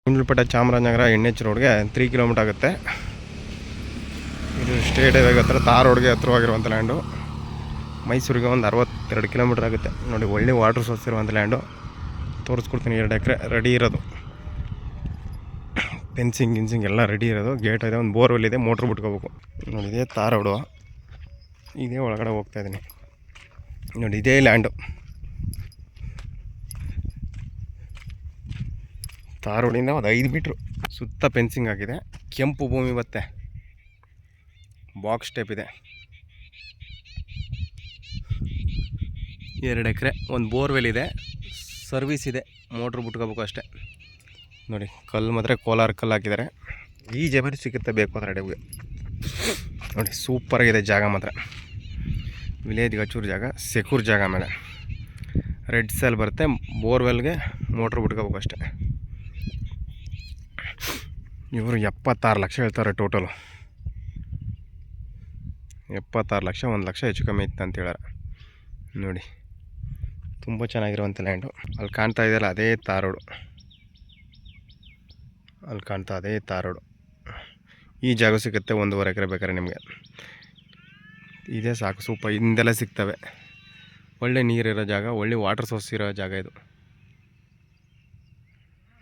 Gundlupet Chamarajanagar NH ರೋಡ್ಗೆ 3 kilometre ಆಗುತ್ತೆ. ಇದು ಸ್ಟೇಟ್ ಹೈವೇಗೆ ಹತ್ರ ತಾರ್ ರೋಡ್ಗೆ ಹತ್ರವಾಗಿರುವಂಥ ಲ್ಯಾಂಡು. ಮೈಸೂರಿಗೆ ಒಂದು 62 ಕಿಲೋಮೀಟರ್ ಆಗುತ್ತೆ. ನೋಡಿ, ಒಳ್ಳೆ ವಾಟರ್ ಸೋರ್ಸ್ ಇರುವಂಥ ಲ್ಯಾಂಡು ತೋರಿಸ್ಕೊಡ್ತೀನಿ. 2 ಎಕರೆ ರೆಡಿ ಇರೋದು, ಫೆನ್ಸಿಂಗ್ ಎಲ್ಲ ರೆಡಿ ಇರೋದು. ಗೇಟ್ ಇದೆ, ಒಂದು ಬೋರ್ವೆಲ್ ಇದೆ, ಮೋಟ್ರ್ ಬಿಟ್ಕೋಬೇಕು. ನೋಡಿ, ಇದೇ ತಾರ್ ರೋಡು, ಇದೇ ಒಳಗಡೆ ಹೋಗ್ತಾಯಿದ್ದೀನಿ. ನೋಡಿ, ಇದೇ ಲ್ಯಾಂಡು. ತಾರ್ ರೋಡಿಂದ ಒಂದು 5 ಮೀಟ್ರು ಸುತ್ತ ಫೆನ್ಸಿಂಗ್ ಆಗಿದೆ. ಕೆಂಪು ಭೂಮಿ ಬತ್ತೆ, ಬಾಕ್ಸ್ ಟೈಪ್ ಇದೆ. 2 ಎಕರೆ, ಒಂದು ಬೋರ್ವೆಲ್ ಇದೆ, ಸರ್ವಿಸ್ ಇದೆ, ಮೋಟ್ರ್ ಬಿಟ್ಕೋಬೇಕು ಅಷ್ಟೇ. ನೋಡಿ, ಕಲ್ಲು ಮಾತ್ರ ಕೋಲಾರ ಕಲ್ಲು ಹಾಕಿದ್ದಾರೆ. ಈ ಜಮೀನು ಸಿಗುತ್ತೆ ಬೇಕು ಅಂದರೆ ಅಡುಗೆ. ನೋಡಿ, ಸೂಪರಾಗಿದೆ ಜಾಗ ಮಾತ್ರ. ವಿಲೇಜ್ ಗಚೂರು ಜಾಗ, ಸೆಕ್ಯೂರ್ ಜಾಗ. ಮೇಲೆ ರೆಡ್ ಸೆಲ್ ಬರುತ್ತೆ. ಬೋರ್ವೆಲ್ಗೆ ಮೋಟ್ರ್ ಬಿಟ್ಕೋಬೇಕು ಅಷ್ಟೇ. ಇವರು 76 ಲಕ್ಷ ಹೇಳ್ತಾರೆ ಟೋಟಲು. 76 ಲಕ್ಷ, 1 ಲಕ್ಷ ಹೆಚ್ಚು ಕಮ್ಮಿ ಇತ್ತು ಅಂತ ಹೇಳಾರ. ನೋಡಿ, ತುಂಬ ಚೆನ್ನಾಗಿರುವಂಥ ಲ್ಯಾಂಡು. ಅಲ್ಲಿ ಕಾಣ್ತಾ ಇದೆಯಲ್ಲ, ಅದೇ ತಾರ್ ರೋಡು. ಅಲ್ಲಿ ಕಾಣ್ತಾ ಅದೇ ತಾರ್ ರೋಡು. ಈ ಜಾಗ ಸಿಗುತ್ತೆ 1.5 ಎಕರೆ ಬೇಕಾದ್ರೆ ನಿಮಗೆ. ಇದೇ ಸಾಕು, ಸೂಪರ್. ಹಿಂದೆಲ್ಲ ಸಿಗ್ತವೆ. ಒಳ್ಳೆ ನೀರಿರೋ ಜಾಗ, ಒಳ್ಳೆ ವಾಟರ್ ಸೋರ್ಸ್ ಇರೋ ಜಾಗ ಇದು.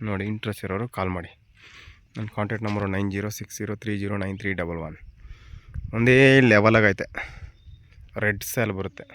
ನೋಡಿ, ಇಂಟ್ರೆಸ್ಟ್ ಇರೋರು ಕಾಲ್ ಮಾಡಿ. ನನ್ನ ಕಾಂಟ್ಯಾಕ್ಟ್ ನಂಬರು 9060309311. ಒಂದೇ ಲೆವೆಲಾಗೈತೆ, ರೆಡ್ ಸ್ಯಾಲ್ ಬರುತ್ತೆ.